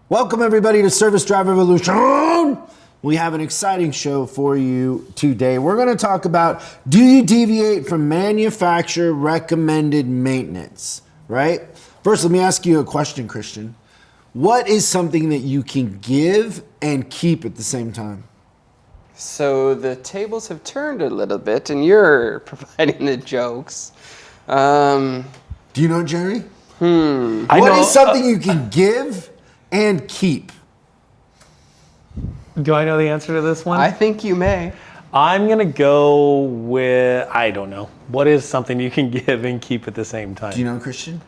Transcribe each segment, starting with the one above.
Welcome everybody to Service Drive Revolution. We have an exciting show for you today. We're going to talk about, do you deviate from manufacturer recommended maintenance, right? First, let me ask you a question, Christian. What is something that you can give and keep at the same time? So the tables have turned a little bit and you're providing the jokes. Do you know, Jerry? I What know, is something you can give and keep? Do I know the answer to this one? I think you may. I'm going to go with, I don't know. What is something you can give and keep at the same time? Do you know, Christian?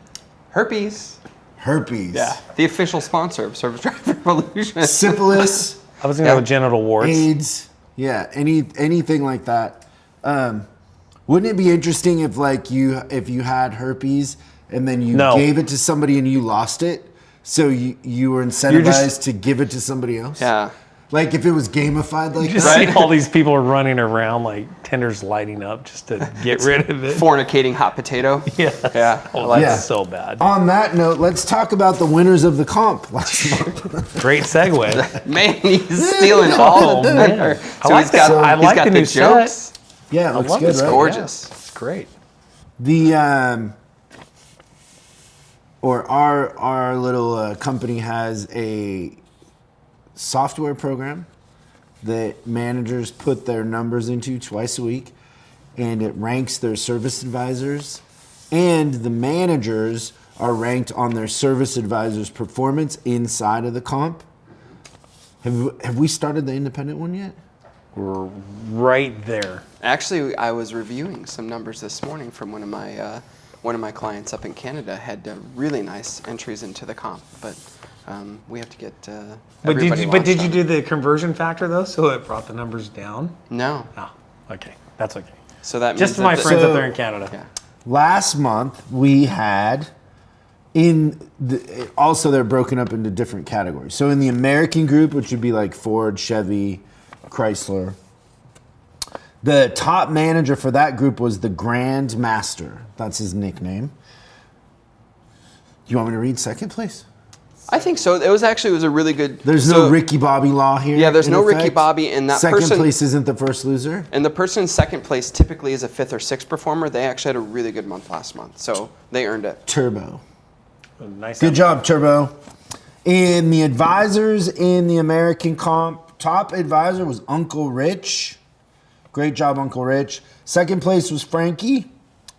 Herpes. Herpes. Yeah. The official sponsor of Service Drive Revolution. Syphilis. I was going to go with genital warts. AIDS. Yeah, anything like that. Wouldn't it be interesting if if you had herpes and then you gave it to somebody and you lost it? So you were incentivized to give it to somebody else? Yeah. Like if it was gamified like You just that? see all these people running around like tenders lighting up just to get rid of it. Fornicating hot potato. Yeah. Yeah. Oh, that's Yeah. so bad. On that note, let's talk about the winners of the comp last month. Great segue. Man, he's stealing all of them. man. I So like he's got, that. I he's like got the the new jokes. set. Yeah, it looks love good, this. right? Gorgeous. It's great. The our little company has a software program that managers put their numbers into twice a week, and it ranks their service advisors, and the managers are ranked on their service advisors' performance inside of the comp. Have we started the independent one yet? We're right there. Actually, I was reviewing some numbers this morning from one of my clients up in Canada. Had really nice entries into the comp, but we have to get everybody But did you launched do on it. the conversion factor though, so it brought the numbers down? No. Oh, okay. That's okay. So that means Just to that my the- friends So- up there in Canada. Yeah. Last month we had also they're broken up into different categories. So in the American group, which would be like Ford, Chevy, Chrysler, the top manager for that group was the Grand Master. That's his nickname. Do you want me to read second place? I think so. It was a really good. There's so- no Ricky Bobby law here. Yeah, there's in no Ricky effect. Bobby, and that second person- place isn't the first loser. And the person in second place typically is a fifth or sixth performer. They actually had a really good month last month, so they earned it. Turbo. Nice. Good job, Turbo. In the advisors in the American comp, top advisor was Uncle Rich. Great job, Uncle Rich. Second place was Frankie.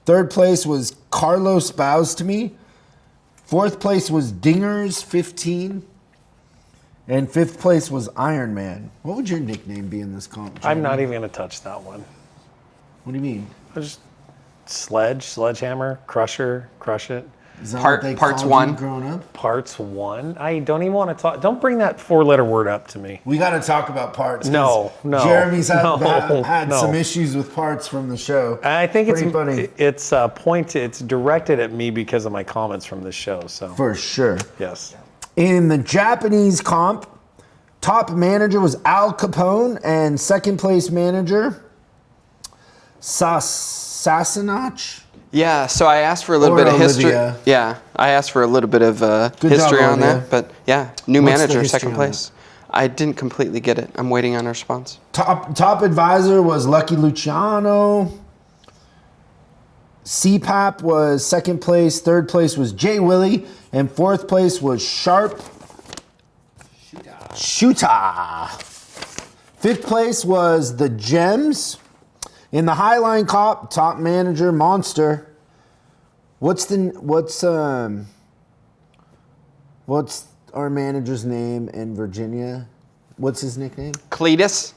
Third place was Carlos Bows to Me. Fourth place was Dingers 15. And fifth place was Iron Man. What would your nickname be in this comp? I'm Jeremy? not even going to touch that one. What do you mean? I just sledgehammer, crusher, crush it. Is that Part- what they parts called one. you growing up? Parts one. I don't even want to talk. Don't bring that 4-letter word up to me. We got to talk about parts. 'cause No. Jeremy's had No. some issues with parts from the show. I think Pretty funny. it's It's directed at me because of my comments from the show. So For sure. yes. In the Japanese comp, top manager was Al Capone, and second place manager, Sassanach. Yeah, so I asked for a little Or bit of history. Olivia. Yeah, I asked for a little bit of Good history job, on Olivia. that. But yeah, new What's the manager, history second on place. I didn't completely get it. I'm waiting on a response. Top advisor was Lucky Luciano. CPAP was second place. Third place was Jay Willie. And fourth place was Sharp Shooter. Fifth place was the Gems. In the Highline comp, top manager Monster. What's our manager's name in Virginia? What's his nickname? Cletus.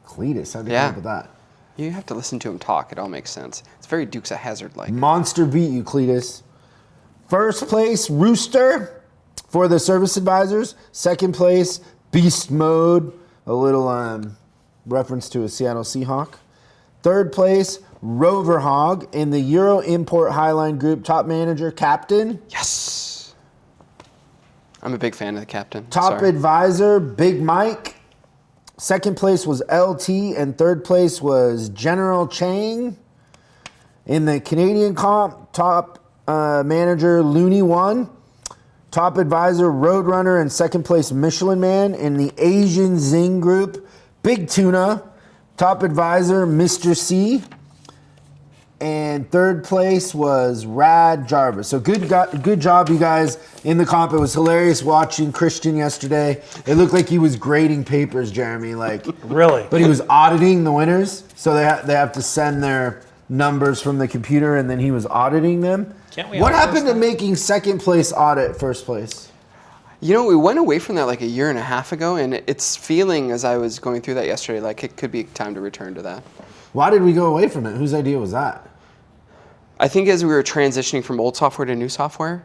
Cletus. How'd you Yeah. come up with that? You have to listen to him talk. It all makes sense. It's very Dukes of Hazzard like. Monster beat you, Cletus. First place, Rooster for the service advisors. Second place, Beast Mode, a little reference to a Seattle Seahawk. Third place, Rover Hog in the Euro Import Highline Group. Top manager, Captain. Yes. I'm a big fan of the captain. Top Sorry. advisor, Big Mike. Second place was LT, and third place was General Chang. In the Canadian comp, top manager, Looney 1. Top advisor, Roadrunner, and second place, Michelin Man. In the Asian Zing group, Big Tuna. Top advisor, Mr. C. And third place was Rad Jarvis. So good job, you guys, in the comp. It was hilarious watching Christian yesterday. It looked like he was grading papers, Jeremy. Like Really? But he was auditing the winners. So they have to send their numbers from the computer, and then he was auditing them. Can't we What outsource happened to that? making second place audit first place? You know, we went away from that like a year and a half ago, and it's feeling, as I was going through that yesterday, like it could be time to return to that. Why did we go away from it? Whose idea was that? I think as we were transitioning from old software to new software,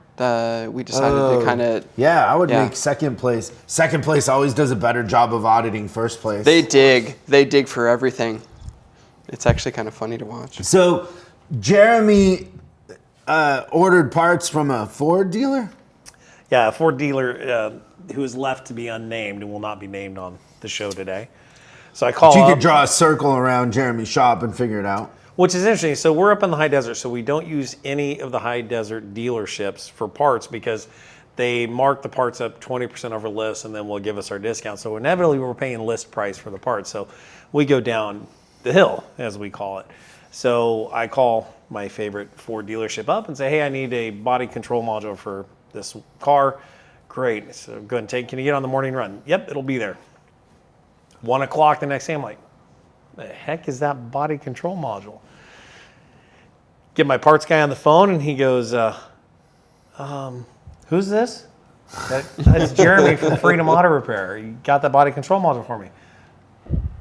we decided to kind of... Yeah, I would make second place. Second place always does a better job of auditing first place. They dig for everything. It's actually kind of funny to watch. So, Jeremy ordered parts from a Ford dealer? Yeah, a Ford dealer who is left to be unnamed and will not be named on the show today. So I call You up, could draw a circle around Jeremy's shop and figure it out. which is interesting. So we're up in the high desert, so we don't use any of the high desert dealerships for parts because they mark the parts up 20% over list and then will give us our discount. So inevitably we're paying list price for the parts. So we go down the hill, as we call it. So I call my favorite Ford dealership up and say, hey, I need a body control module for this car. Great. So go ahead and can you get on the morning run? Yep, it'll be there. 1 o'clock the next day, I'm like, the heck is that body control module? Get my parts guy on the phone and he goes, who's this? That's Jeremy from Freedom Auto Repair. You got that body control module for me.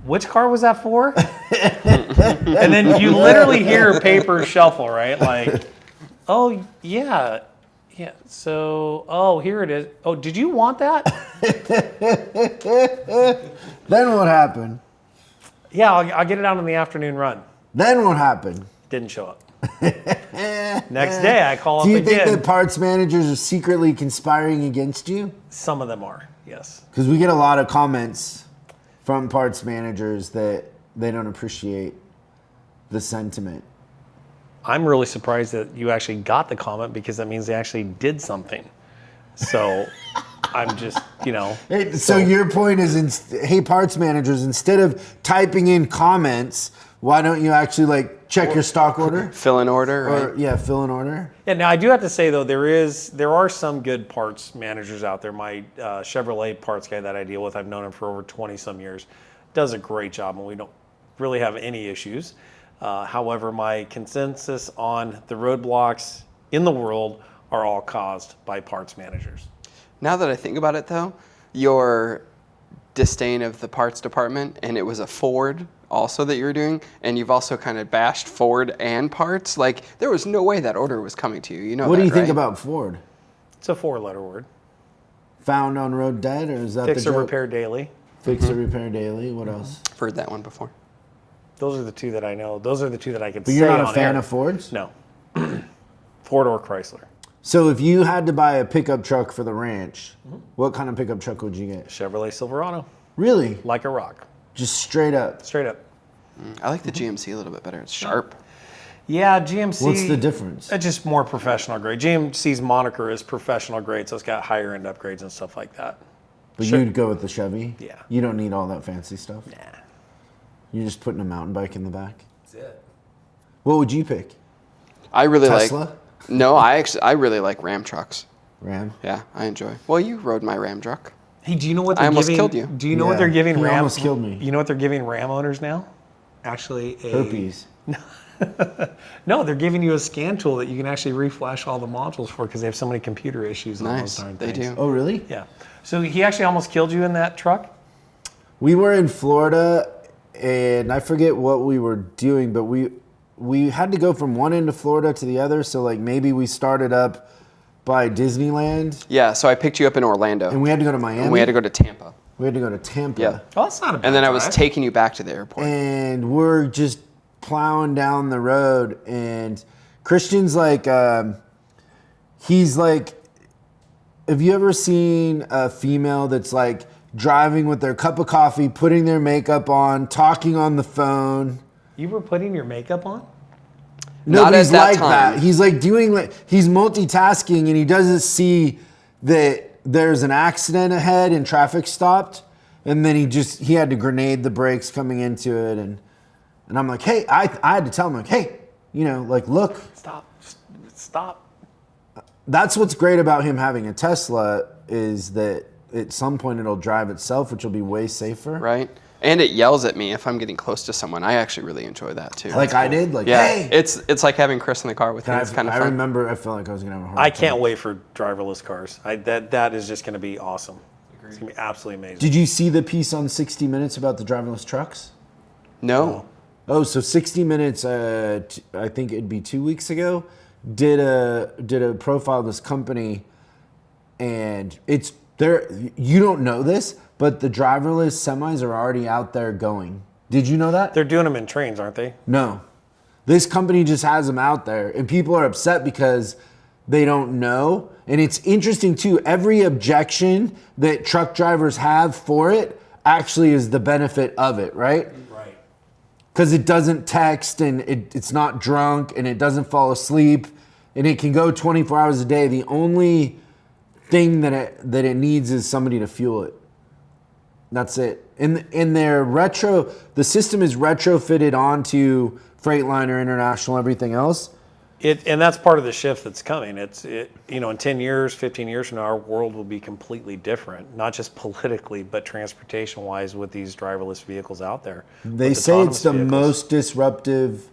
Which car was that for? And then you literally hear paper shuffle, right? Like, oh, yeah. Yeah, so, oh, here it is. Oh, did you want that? Then what happened? Yeah, I'll get it out on the afternoon run. Then what happened? Didn't show up. Next day, I call Do up you think again. that parts managers are secretly conspiring against you? Some of them are, yes. Because we get a lot of comments from parts managers that they don't appreciate the sentiment. I'm really surprised that you actually got the comment because that means they actually did something. So I'm just, Hey, so your point is, hey, parts managers, instead of typing in comments, why don't you actually check your stock order? Fill an order, right? Or fill an order. Yeah, now I do have to say though, there are some good parts managers out there. My Chevrolet parts guy that I deal with, I've known him for over 20 some years, does a great job and we don't really have any issues. However, my consensus on the roadblocks in the world are all caused by parts managers. Now that I think about it, though, your disdain of the parts department, and it was a Ford also that you were doing, and you've also kind of bashed Ford and parts. Like, there was no way that order was coming to you. You know What that, do you think right? about Ford? It's a 4-letter word. Found on road dead, or is that Fix the or joke? repair daily. Fix or repair daily. What else? I've heard that one before. Those are the two that I know. Those are the two that I could But say you're not on a fan air. of Fords? No. Ford or Chrysler. So if you had to buy a pickup truck for the ranch, what kind of pickup truck would you get? Chevrolet Silverado. Really? Like a rock. Just straight up. Straight up. I like the GMC a little bit better. It's sharp. Yeah, GMC. What's the difference? It's just more professional grade. GMC's moniker is professional grade, so it's got higher end upgrades and stuff like that. But Sure. you'd go with the Chevy? Yeah. You don't need all that fancy stuff? Nah. You're just putting a mountain bike in the back? That's it. What would you pick? I really Tesla? No, I really like Ram trucks. Ram? Yeah, I enjoy. Well, you rode my Ram truck. Hey, do you know what I they're almost giving? killed you. Do you know what Yeah, they're giving he Ram? almost killed me. You know what they're giving Ram owners now? Actually, a Herpes. No, they're giving you a scan tool that you can actually reflash all the modules for because they have so many computer issues on Nice. those darn They things. do. Oh, really? Yeah. So he actually almost killed you in that truck? We were in Florida, and I forget what we were doing, but we had to go from one end of Florida to the other. So maybe we started up by Disneyland, Yeah, so I picked you up in Orlando, and we had to go to Miami. and we had to go to Tampa. We had to go to Tampa. Yeah. Oh, that's not a bad And then I was drive. taking you back to the airport. And we're just plowing down the road, and Christian's he's like, have you ever seen a female that's driving with their cup of coffee, putting their makeup on, talking on the phone? You were putting your makeup on? Not Nobody's at that like time. that. He's doing he's multitasking, and he doesn't see that there's an accident ahead and traffic stopped, and then he had to grenade the brakes coming into it, and I'm like, hey, I had to tell him, like, hey, look. Stop. That's what's great about him having a Tesla is that at some point it'll drive itself, which will be way safer. Right. And it yells at me if I'm getting close to someone. I actually really enjoy that too. Like I did, like, yeah, hey. it's like having Chris in the car with me. It's kind of fun. I remember I felt like I was gonna have a heart I attack. can't wait for driverless cars. That is just going to be awesome. It's going to be absolutely amazing. Did you see the piece on 60 Minutes about the driverless trucks? No. Oh, so 60 Minutes, I think it'd be 2 weeks ago, did a profile of this company, and it's there. You don't know this, but the driverless semis are already out there going. Did you know that? They're doing them in trains, aren't they? No. This company just has them out there, and people are upset because they don't know. And it's interesting too, every objection that truck drivers have for it actually is the benefit of it, right? Right. Because it doesn't text, and it's not drunk, and it doesn't fall asleep, and it can go 24 hours a day. The only thing that it needs is somebody to fuel it. That's it. And the system is retrofitted onto Freightliner, International, everything else. And that's part of the shift that's coming. In 10 years, 15 years from now, our world will be completely different, not just politically, but transportation-wise with these driverless vehicles out there. They say it's the most disruptive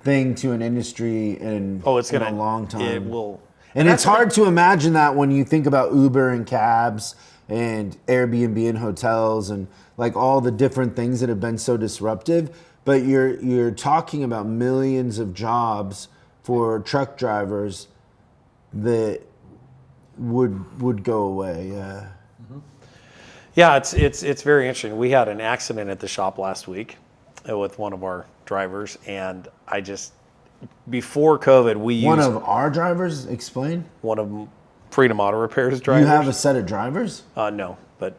thing to an industry in a long time. It will. And it's hard to imagine that when you think about Uber and cabs and Airbnb and hotels and like all the different things that have been so disruptive. But you're talking about millions of jobs for truck drivers that would go away. Yeah. Mm-hmm. Yeah, it's very interesting. We had an accident at the shop last week with one of our drivers, and before COVID, we used one of our drivers. Explain. One of Freedom Auto Repair's drivers. You have a set of drivers? No, but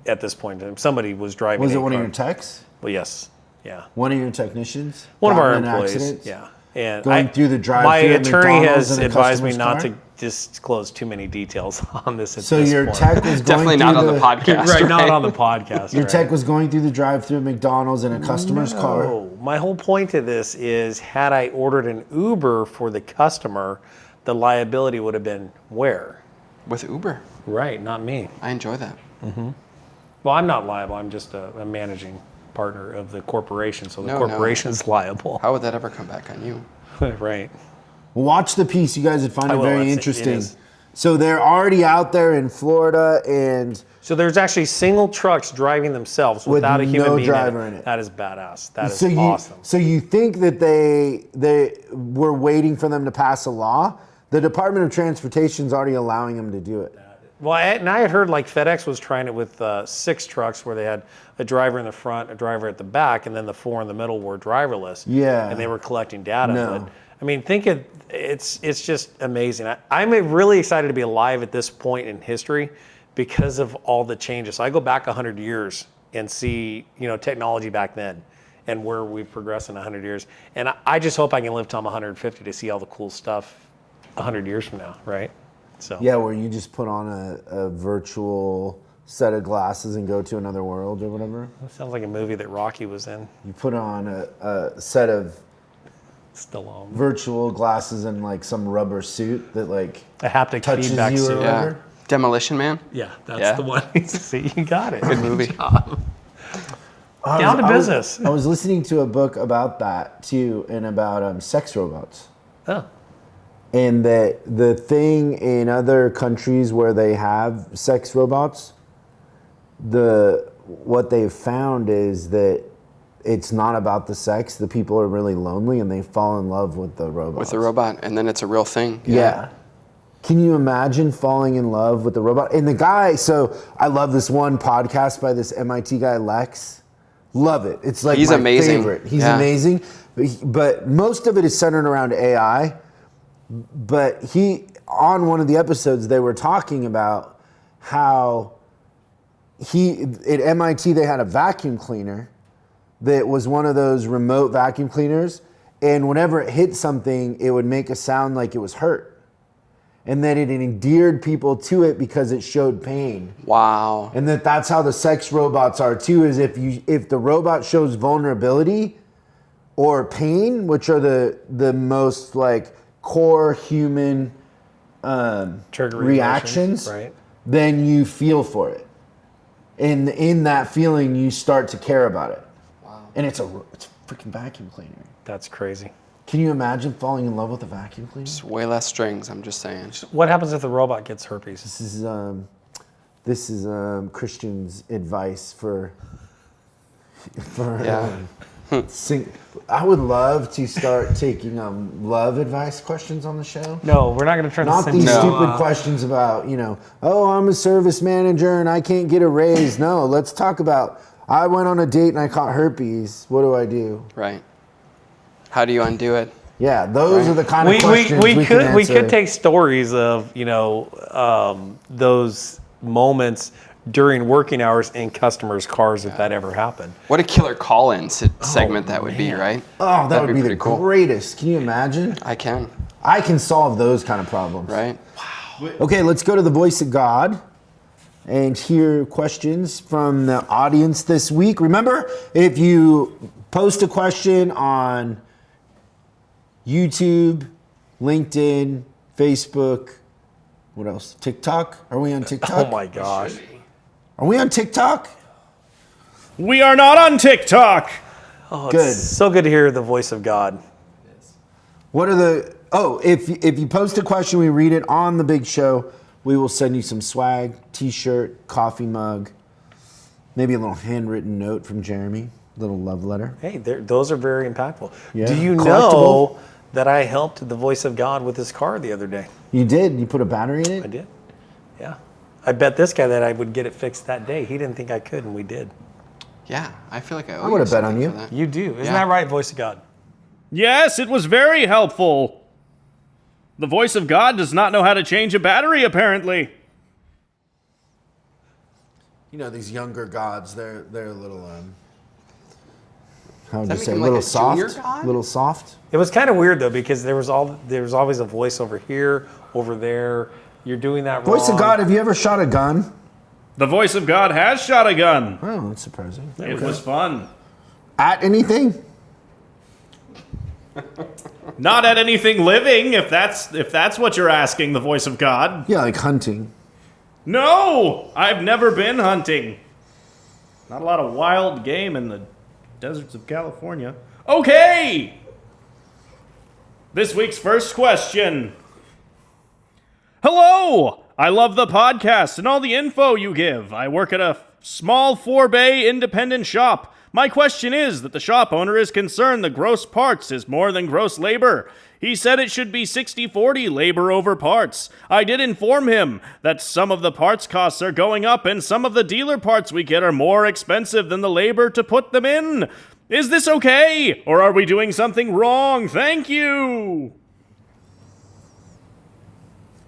at this point, somebody was driving. Was it one of your techs? Well, yes. Yeah. One of your technicians? One of our in employees. Accidents? Yeah. And going through the drive-thru my at attorney McDonald's has in a advised me customer's not car? to disclose too many details on this. So your tech was going Definitely through not on the podcast. Right, not on the podcast. Your tech was going through the drive-thru at McDonald's in a customer's car. No, my whole point to this is, had I ordered an Uber for the customer, the liability would have been where? With Uber. Right, not me. I enjoy that. Mm-hmm. Well, I'm not liable. I'm just a managing partner of the corporation, so the corporation's liable. How would that ever come back on you? Right. Watch the piece. You guys would find it very interesting. It so they're already out there in Florida, and so there's actually single trucks driving themselves without a human being driver in it. That is badass. That is awesome. So you think that they were waiting for them to pass a law? The Department of Transportation is already allowing them to do it. Well, and I had heard like FedEx was trying it with 6 trucks where they had a driver in the front, a driver at the back, and then the 4 in the middle were driverless. Yeah. And they were collecting data. No. But, I mean, it's just amazing. I'm really excited to be alive at this point in history because of all the changes. So I go back 100 years and see, technology back then and where we've progressed in 100 years. And I just hope I can live till I'm 150 to see all the cool stuff 100 years from now, right? So yeah, where you just put on a virtual set of glasses and go to another world or whatever. That sounds like a movie that Rocky was in. You put on a set of Stallone. Virtual glasses and like some rubber suit that like a haptic touches feedback you or suit. whatever. Yeah. Demolition Man? Yeah, that's the one. See, you got it. Good movie. Down to business. I was listening to a book about that too, and about sex robots. Oh. And that the thing in other countries where they have sex robots, what they've found is that it's not about the sex. The people are really lonely and they fall in love with the robot. With the robot, and then it's a real thing. Yeah. Can you imagine falling in love with the robot? And the guy, so I love this one podcast by this MIT guy, Lex. Love it. It's like He's my amazing. favorite. He's amazing. But most of it is centered around AI. But on one of the episodes, they were talking about how at MIT, they had a vacuum cleaner that was one of those remote vacuum cleaners. And whenever it hit something, it would make a sound like it was hurt. and that it endeared people to it because it showed pain. Wow. And that's how the sex robots are too, is if the robot shows vulnerability or pain, which are the most like core human Trigger reactions, right? then you feel for it. And in that feeling, you start to care about it. Wow. And it's a freaking vacuum cleaner. That's crazy. Can you imagine falling in love with a vacuum cleaner? Just way less strings, I'm just saying. What happens if the robot gets herpes? This is Christian's advice for Yeah. I would love to start taking love advice questions on the show. No, we're not going to turn Not this these into stupid questions about, oh, I'm a service manager and I can't get a raise. No, let's talk about, I went on a date and I caught herpes. What do I do? Right. How do you undo it? Yeah, those are the kind of we questions we can could answer. take stories of those moments during working hours in customers' cars if that ever happened. What a killer call-in segment that would be, right? Oh, that That'd would be the pretty cool. greatest. Can you imagine? I can, I can solve those kind of problems. right? Okay, let's go to the voice of God and hear questions from the audience this week. Remember, if you post a question on YouTube, LinkedIn, Facebook, what else? TikTok? Are we on TikTok? Oh my gosh. Are we on TikTok? We are not on TikTok. Oh, Good. It's so good to hear the voice of God. What are the... Oh, if you post a question, we read it on the big show. We will send you some swag, t-shirt, coffee mug, maybe a little handwritten note from Jeremy, little love letter. Hey, those are very impactful. Yeah. Do you Collectible. know that I helped the voice of God with his car the other day? You did? You put a battery in it? I did. Yeah. I bet this guy that I would get it fixed that day. He didn't think I could, and we did. Yeah, I feel like I owe I would've bet on something you. for that. You do. Isn't Yeah. that right, voice of God? Yes, it was very helpful. The voice of God does not know how to change a battery, apparently. These younger gods, they're a little, how would Does you that say, make a him little like a junior soft? god? Little soft? It was kind of weird though because there was always a voice over here, over there. You're doing that wrong. Voice of God, have you ever shot a gun? The voice of God has shot a gun. Oh, that's surprising. It was fun. At anything? Not at anything living, if that's what you're asking, the voice of God. Yeah, like hunting. No, I've never been hunting. Not a lot of wild game in the deserts of California. Okay! This week's first question. Hello! I love the podcast and all the info you give. I work at a small 4-bay independent shop. My question is that the shop owner is concerned the gross parts is more than gross labor. He said it should be 60-40 labor over parts. I did inform him that some of the parts costs are going up and some of the dealer parts we get are more expensive than the labor to put them in. Is this okay? Or are we doing something wrong? Thank you!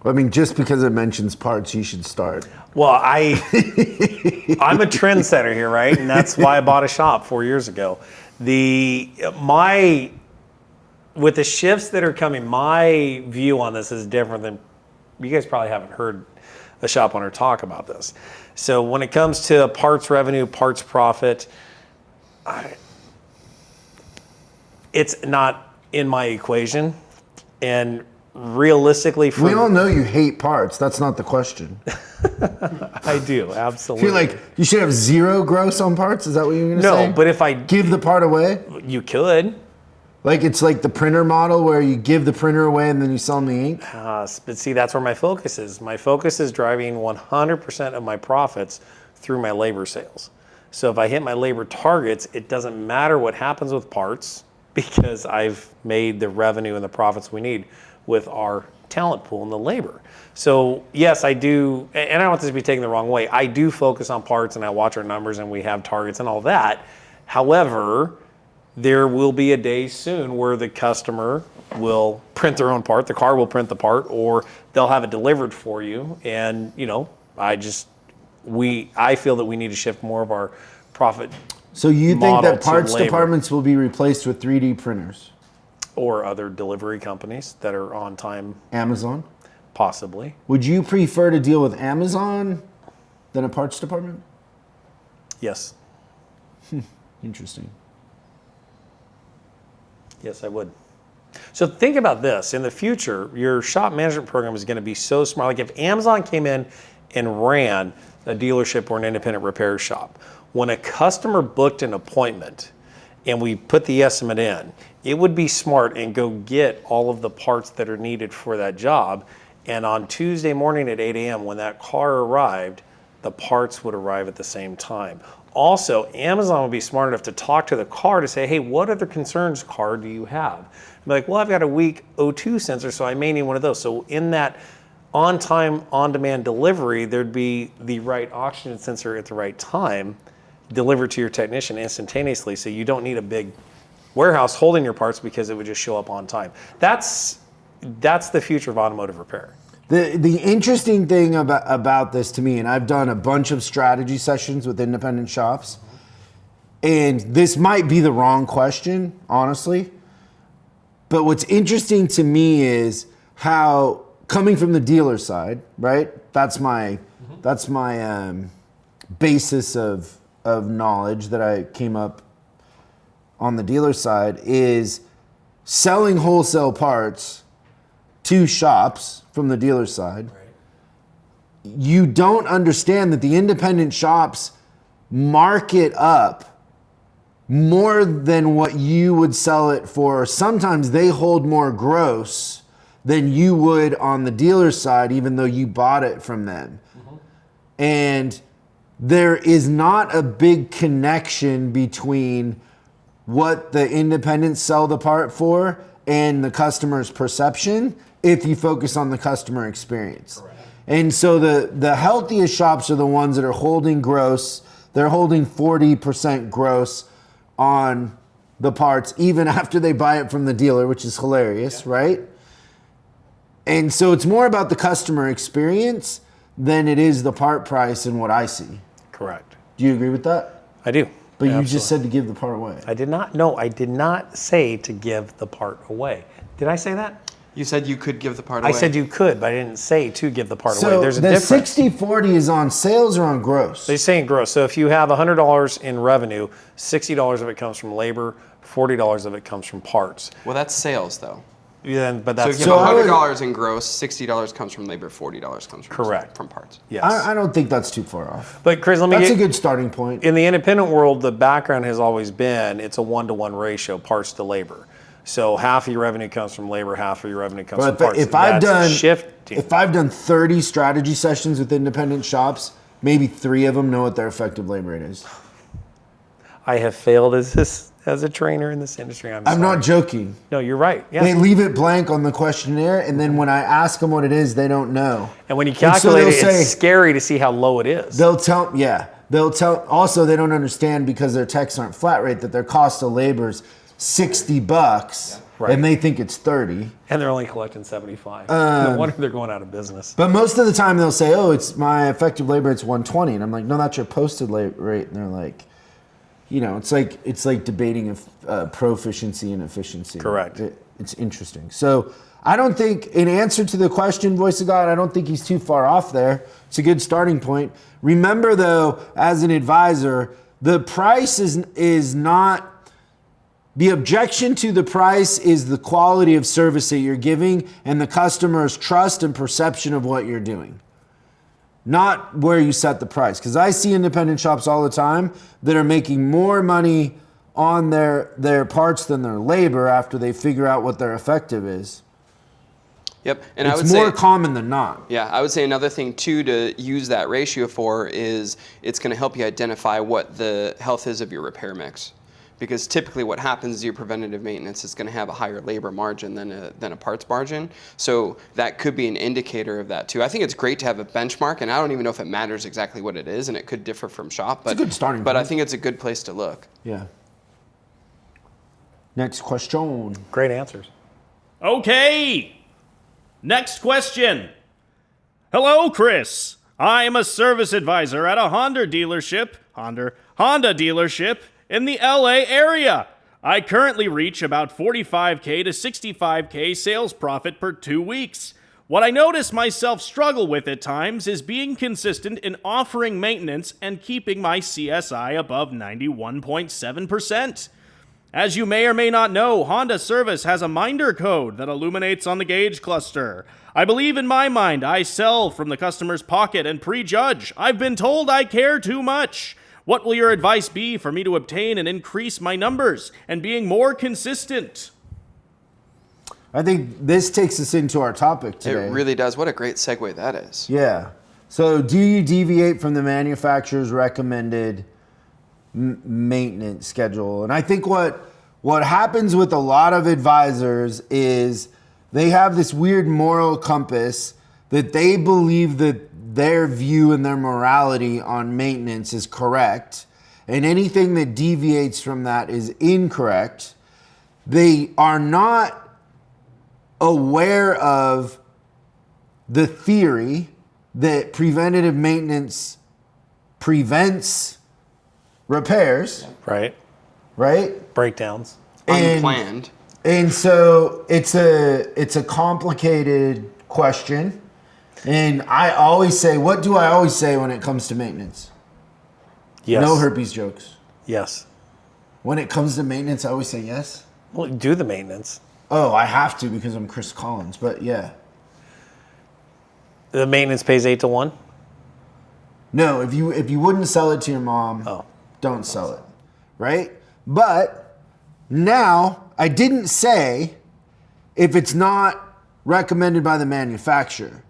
I mean, just because it mentions parts, you should start. Well, I'm a trendsetter here, right? And that's why I bought a shop 4 years ago. With the shifts that are coming, my view on this is different than you guys probably haven't heard a shop owner talk about this. So when it comes to parts revenue, parts profit, it's not in my equation. And realistically, We all know you hate parts. That's not the question. I do, absolutely. You're like, you should have zero gross on parts? Is that what you're going to say? No, but if I Give the part away? you could. Like it's like the printer model where you give the printer away and then you sell them the ink? But see, that's where my focus is. My focus is driving 100% of my profits through my labor sales. So if I hit my labor targets, it doesn't matter what happens with parts because I've made the revenue and the profits we need with our talent pool and the labor. So yes, I do, and I don't want this to be taken the wrong way. I do focus on parts and I watch our numbers and we have targets and all that. However, there will be a day soon where the customer will print their own part, the car will print the part, or they'll have it delivered for you. And I feel that we need to shift more of our profit So you think model that to parts labor. departments will be replaced with 3D printers? or other delivery companies that are on time. Amazon? Possibly. Would you prefer to deal with Amazon than a parts department? Yes. Interesting. Yes, I would. So think about this. In the future, your shop management program is going to be so smart. Like if Amazon came in and ran a dealership or an independent repair shop, when a customer booked an appointment and we put the estimate in, it would be smart and go get all of the parts that are needed for that job. And on Tuesday morning at 8 a.m., when that car arrived, the parts would arrive at the same time. Also, Amazon would be smart enough to talk to the car to say, hey, what other concerns, car, do you have? And be like, well, I've got a weak O2 sensor, so I may need one of those. So in that on-time, on-demand delivery, there'd be the right oxygen sensor at the right time delivered to your technician instantaneously, so you don't need a big warehouse holding your parts because it would just show up on time. That's the future of automotive repair. The interesting thing about this to me, and I've done a bunch of strategy sessions with independent shops, and this might be the wrong question, honestly, but what's interesting to me is how, coming from the dealer side, right? That's my basis of knowledge that I came up on the dealer side, is selling wholesale parts to shops from the dealer side. Right. You don't understand that the independent shops mark it up more than what you would sell it for. Sometimes they hold more gross than you would on the dealer side, even though you bought it from them. Mm-hmm. And there is not a big connection between what the independents sell the part for and the customer's perception if you focus on the customer experience. Correct. And so the healthiest shops are the ones that are holding gross. They're holding 40% gross on the parts even after they buy it from the dealer, which is hilarious, yeah. Right? And so it's more about the customer experience than it is the part price and what I see. Correct. Do you agree with that? I do. But Absolutely. You just said to give the part away. I did not. No, I did not say to give the part away. Did I say that? You said you could give the part away. I said you could, but I didn't say to give the part away. So There's a the difference. 60-40 is on sales or on gross? They're saying gross. So if you have $100 in revenue, $60 of it comes from labor, $40 of it comes from parts. Well, that's sales, though. Yeah, but So that's if you have $100 in gross, $60 comes from labor, $40 comes from correct from parts. Yes. I don't think that's too far off. But Chris, That's a good starting point. In the independent world, the background has always been it's a 1-to-1 ratio, parts to labor. So half of your revenue comes from labor, half of your revenue comes from parts. If I've done 30 strategy sessions with independent shops, maybe 3 of them know what their effective labor rate is. I have failed as a trainer in this industry. I'm not joking. No, you're right. Yeah. They leave it blank on the questionnaire, and then when I ask them what it is, they don't know. And when you calculate it, it's scary to see how low it is. They'll tell. Also, they don't understand because their techs aren't flat rate that their cost of labor is $60, right. And they think it's 30. And they're only collecting 75. No wonder they're going out of business. But most of the time they'll say, "Oh, it's my effective labor. It's 120," and I'm like, "No, that's your posted labor rate." And they're like, it's like debating proficiency and efficiency. Correct. It's interesting. So I don't think, in answer to the question, Voice of God, I don't think he's too far off there. It's a good starting point. Remember, though, as an advisor, the price is not. The objection to the price is the quality of service that you're giving and the customer's trust and perception of what you're doing. Not where you set the price. Because I see independent shops all the time that are making more money on their parts than their labor after they figure out what their effective is. Yep, and it's more common than not. Yeah, I would say another thing too to use that ratio for is it's going to help you identify what the health is of your repair mix. Because typically what happens is your preventative maintenance is going to have a higher labor margin than a parts margin. So that could be an indicator of that too. I think it's great to have a benchmark, and I don't even know if it matters exactly what it is, and it could differ from shop. But, it's a good starting point. But I think it's a good place to look. Yeah. Next question. Great answers. Okay. Next question. Hello, Chris. I'm a service advisor at a Honda dealership in the LA area. I currently reach about $45K to $65K sales profit per 2 weeks. What I notice myself struggle with at times is being consistent in offering maintenance and keeping my CSI above 91.7%. As you may or may not know, Honda Service has a minder code that illuminates on the gauge cluster. I believe in my mind I sell from the customer's pocket and prejudge. I've been told I care too much. What will your advice be for me to obtain and increase my numbers and being more consistent? I think this takes us into our topic today. It really does. What a great segue that is. Yeah. So do you deviate from the manufacturer's recommended maintenance schedule? And I think what happens with a lot of advisors is they have this weird moral compass that they believe that their view and their morality on maintenance is correct, and anything that deviates from that is incorrect. They are not aware of the theory that preventative maintenance prevents repairs, Right. right? Breakdowns. Unplanned. And so it's a complicated question. And I always say, what do I always say when it comes to maintenance? Yes. No herpes jokes. Yes. When it comes to maintenance, I always say yes. Well, do the maintenance. Oh, I have to because I'm Chris Collins, but yeah. The maintenance pays 8 to 1. No, if you wouldn't sell it to your mom, don't sell it, right? But now I didn't say if it's not recommended by the manufacturer,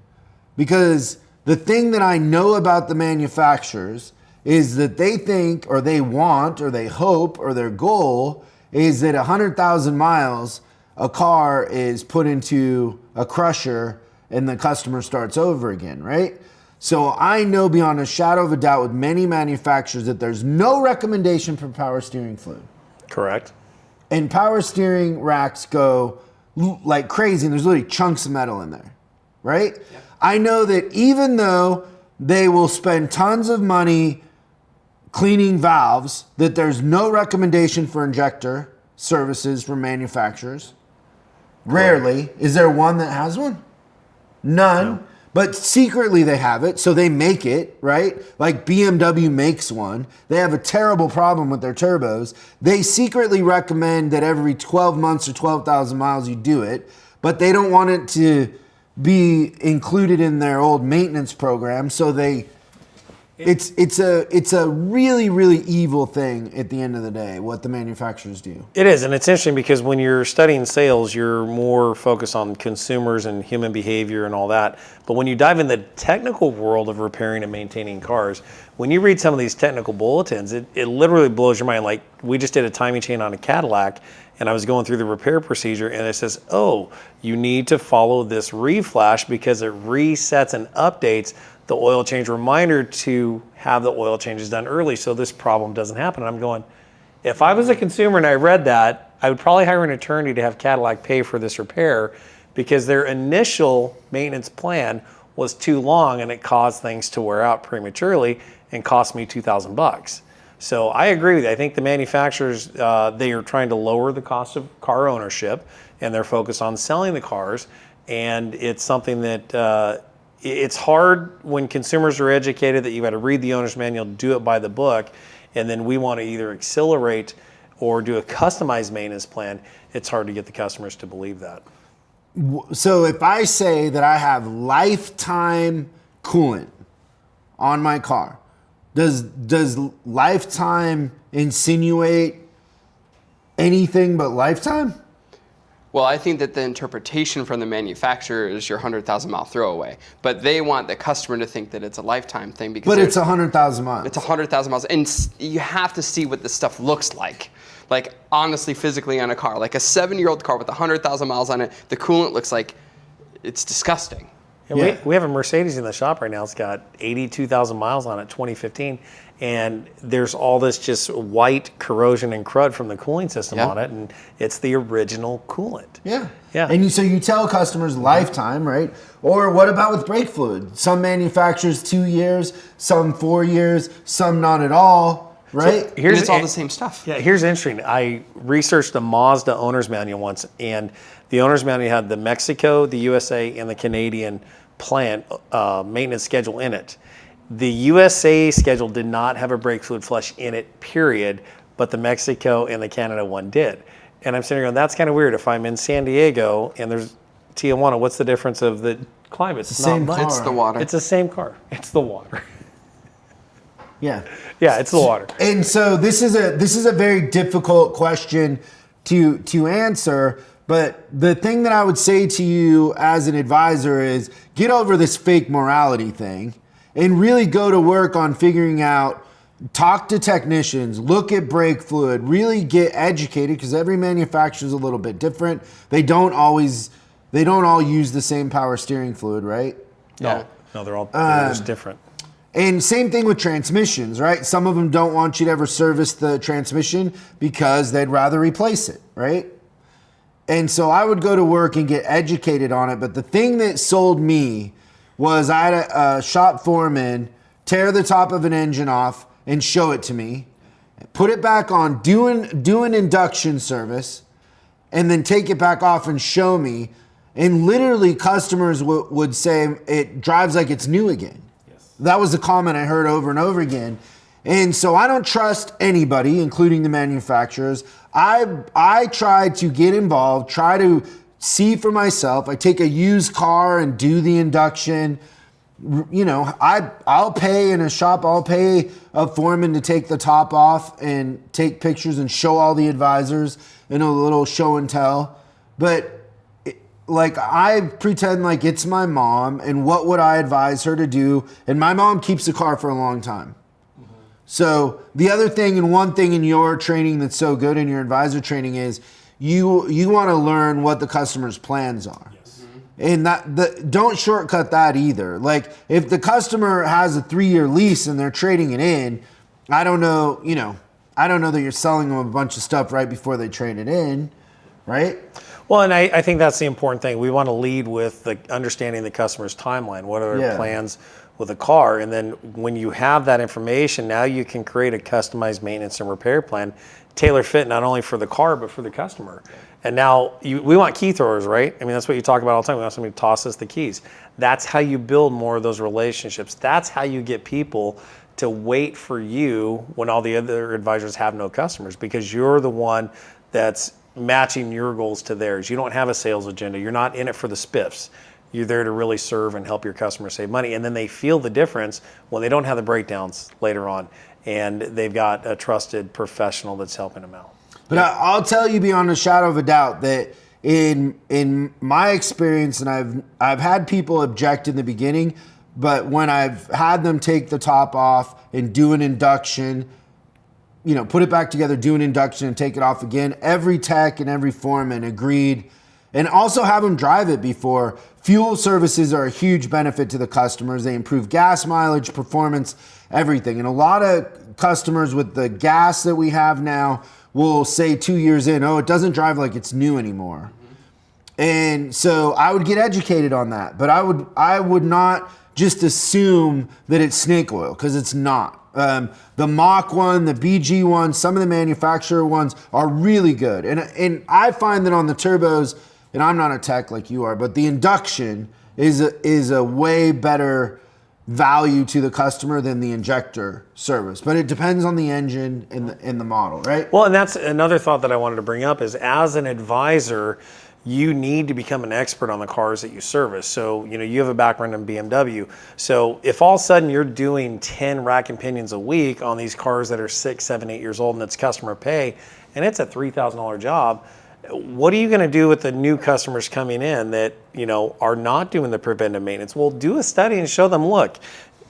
because the thing that I know about the manufacturers is that they think, or they want, or they hope, or their goal is that 100,000 miles a car is put into a crusher and the customer starts over again, right? So I know beyond a shadow of a doubt with many manufacturers that there's no recommendation for power steering fluid. Correct. And power steering racks go like crazy, and there's literally chunks of metal in there, right? Yeah. I know that even though they will spend tons of money cleaning valves, that there's no recommendation for injector services from manufacturers. Rarely. Is there one that has one? None. No. But secretly they have it, so they make it, right? Like BMW makes one. They have a terrible problem with their turbos. They secretly recommend that every 12 months or 12,000 miles you do it, but they don't want it to be included in their old maintenance program, so it's a really, really evil thing at the end of the day, what the manufacturers do. It is, and it's interesting because when you're studying sales, you're more focused on consumers and human behavior and all that. But when you dive in the technical world of repairing and maintaining cars, when you read some of these technical bulletins, it literally blows your mind. Like, we just did a timing chain on a Cadillac, and I was going through the repair procedure, and it says, oh, you need to follow this reflash because it resets and updates the oil change reminder to have the oil changes done early so this problem doesn't happen. And I'm going, if I was a consumer and I read that, I would probably hire an attorney to have Cadillac pay for this repair because their initial maintenance plan was too long and it caused things to wear out prematurely and cost me $2,000. So I agree with you. I think the manufacturers, they are trying to lower the cost of car ownership and they're focused on selling the cars. And it's something that it's hard when consumers are educated that you got to read the owner's manual, do it by the book, and then we want to either accelerate or do a customized maintenance plan. It's hard to get the customers to believe that. So if I say that I have lifetime coolant on my car, does lifetime insinuate anything but lifetime? Well, I think that the interpretation from the manufacturer is your 100,000 mile throwaway, but they want the customer to think that it's a lifetime thing because. But it's 100,000 miles. It's 100,000 miles, and you have to see what this stuff looks like. Like honestly, physically on a car, like a 7-year-old car with 100,000 miles on it, the coolant looks like it's disgusting. Yeah. We have a Mercedes in the shop right now. It's got 82,000 miles on it, 2015. And there's all this just white corrosion and crud from the cooling system on it. And it's the original coolant. Yeah. Yeah. And so you tell customers lifetime, right? Or what about with brake fluid? Some manufacturers 2 years, some 4 years, some not at all, right? So it's all the same stuff. Yeah, here's interesting. I researched a Mazda owner's manual once, and The owner's manual had the Mexico, the USA, and the Canadian plant maintenance schedule in it. The USA schedule did not have a brake fluid flush in it, period, but the Mexico and the Canada one did. And I'm sitting there going, that's kind of weird. If I'm in San Diego and there's Tijuana, what's the difference of the climate? It's the same not much. car. It's the water. It's the same car. It's the water. Yeah. Yeah, it's the water. And so this is a very difficult question to answer. But the thing that I would say to you as an advisor is get over this fake morality thing and really go to work on figuring out, talk to technicians, look at brake fluid, really get educated because every manufacturer is a little bit different. They don't all use the same power steering fluid, right? No, they're just different. And same thing with transmissions, right? Some of them don't want you to ever service the transmission because they'd rather replace it, right? And so I would go to work and get educated on it. But the thing that sold me was I had a shop foreman tear the top of an engine off and show it to me, put it back on, do an induction service, and then take it back off and show me. And literally customers would say it drives like it's new again. Yes. That was the comment I heard over and over again. And so I don't trust anybody, including the manufacturers. I try to get involved, try to see for myself. I take a used car and do the induction. You know, I'll pay in a shop, I'll pay a foreman to take the top off and take pictures and show all the advisors in a little show and tell. But like I pretend like it's my mom and what would I advise her to do? And my mom keeps the car for a long time. So the other thing and one thing in your training that's so good in your advisor training is you want to learn what the customer's plans are. Yes. And don't shortcut that either. Like if the customer has a 3-year lease and they're trading it in, I don't know that you're selling them a bunch of stuff right before they trade it in, right? Well, and I think that's the important thing. We want to lead with the understanding the customer's timeline. What are their plans with a car? And then when you have that information, now you can create a customized maintenance and repair plan, tailor fit not only for the car, but for the customer. And now we want key throwers, right? I mean, that's what you talk about all the time. We want somebody to toss us the keys. That's how you build more of those relationships. That's how you get people to wait for you when all the other advisors have no customers, because you're the one that's matching your goals to theirs. You don't have a sales agenda. You're not in it for the spiffs. You're there to really serve and help your customers save money. And then they feel the difference when they don't have the breakdowns later on and they've got a trusted professional that's helping them out. But I'll tell you beyond a shadow of a doubt that in my experience, and I've had people object in the beginning, but when I've had them take the top off and do an induction, you know, put it back together, do an induction and take it off again, every tech and every foreman agreed. And also have them drive it before. Fuel services are a huge benefit to the customers. They improve gas mileage, performance, everything. And a lot of customers with the gas that we have now will say 2 years in, oh, it doesn't drive like it's new anymore. Mm-hmm. And so I would get educated on that. But I would not just assume that it's snake oil, because it's not. The Mach one, the BG one, some of the manufacturer ones are really good. And I find that on the turbos, and I'm not a tech like you are, but the induction is a way better value to the customer than the injector service. But it depends on the engine and the model, right? Well, and that's another thought that I wanted to bring up is as an advisor, you need to become an expert on the cars that you service. So, you know, you have a background in BMW. So if all of a sudden you're doing 10 rack and pinions a week on these cars that are 6, 7, 8 years old and it's customer pay, and it's a $3,000 job, what are you going to do with the new customers coming in that, you know, are not doing the preventive maintenance? Well, do a study and show them, look,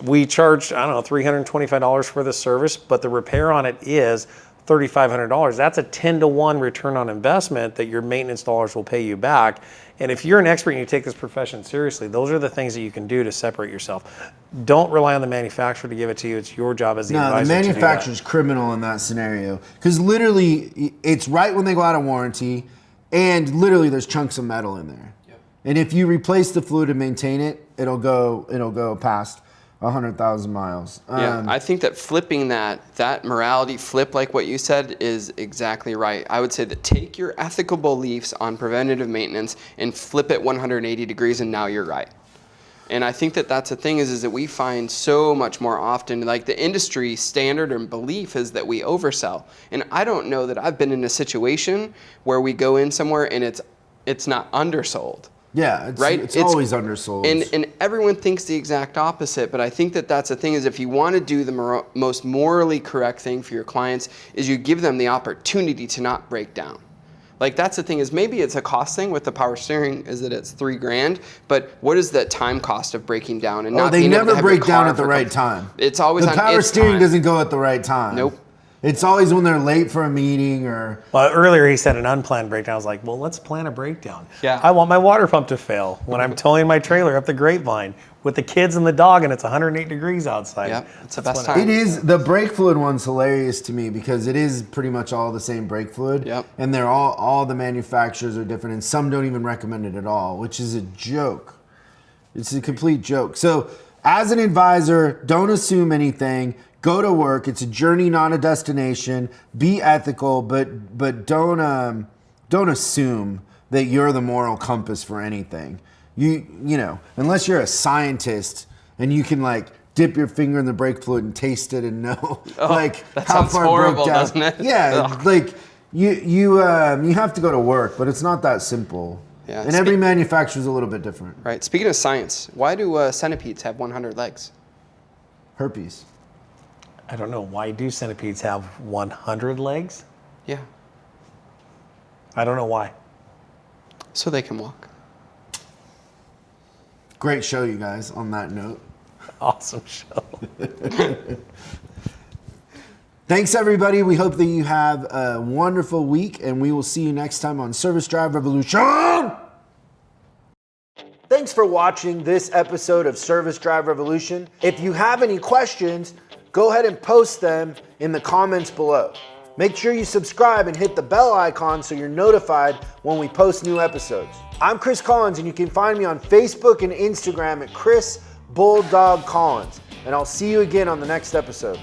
we charge, I don't know, $325 for the service, but the repair on it is $3,500. That's a 10-to-1 return on investment that your maintenance dollars will pay you back. And if you're an expert and you take this profession seriously, those are the things that you can do to separate yourself. Don't rely on the manufacturer to give it to you. It's your job as the advisor. No, the manufacturer's criminal in that scenario, because literally it's right when they go out of warranty, and literally there's chunks of metal in there. Yep. And if you replace the fluid and maintain it, it'll go past 100,000 miles. Yeah, I think that flipping that morality flip, like what you said, is exactly right. I would say that take your ethical beliefs on preventative maintenance and flip it 180 degrees, and now you're right. And I think that that's the thing is that we find so much more often, like the industry standard and belief is that we oversell. And I don't know that I've been in a situation where we go in somewhere and it's not undersold. Yeah, it's always undersold. And everyone thinks the exact opposite, but I think that that's the thing is if you want to do the most morally correct thing for your clients is you give them the opportunity to not break down. Like that's the thing is maybe it's a cost thing with the power steering is that it's $3,000, but what is the time cost of breaking down and not they being able to never have break your down car at the for right time. It's always the on power its steering time. doesn't go at the right time. Nope. It's always when they're late for a meeting or... Well, earlier he said an unplanned breakdown. I was like, well, let's plan a breakdown. Yeah. I want my water pump to fail when I'm towing my trailer up the grapevine with the kids and the dog and it's 108 degrees outside. Yep, it's the That's best when time. It is, the brake fluid one's hilarious to me because it is pretty much all the same brake fluid. Yep. And they're all the manufacturers are different and some don't even recommend it at all, which is a joke. It's a complete joke. So as an advisor, don't assume anything. Go to work. It's a journey, not a destination. Be ethical, but don't assume that you're the moral compass for anything. You know, unless you're a scientist and you can like dip your finger in the brake fluid and taste it and know like that how sounds far horrible, it broke down. doesn't it? Yeah, Ugh. like you have to go to work, but it's not that simple. Yeah. And every manufacturer's a little bit different. Right. Speaking of science, why do centipedes have 100 legs? Herpes. I don't know. Why do centipedes have 100 legs? Yeah. I don't know why. So they can walk. Great show, you guys, on that note. Awesome show. Thanks, everybody. We hope that you have a wonderful week, and we will see you next time on Service Drive Revolution. Thanks for watching this episode of Service Drive Revolution. If you have any questions, go ahead and post them in the comments below. Make sure you subscribe and hit the bell icon so you're notified when we post new episodes. I'm Chris Collins, and you can find me on Facebook and Instagram at Chris Bulldog Collins. And I'll see you again on the next episode.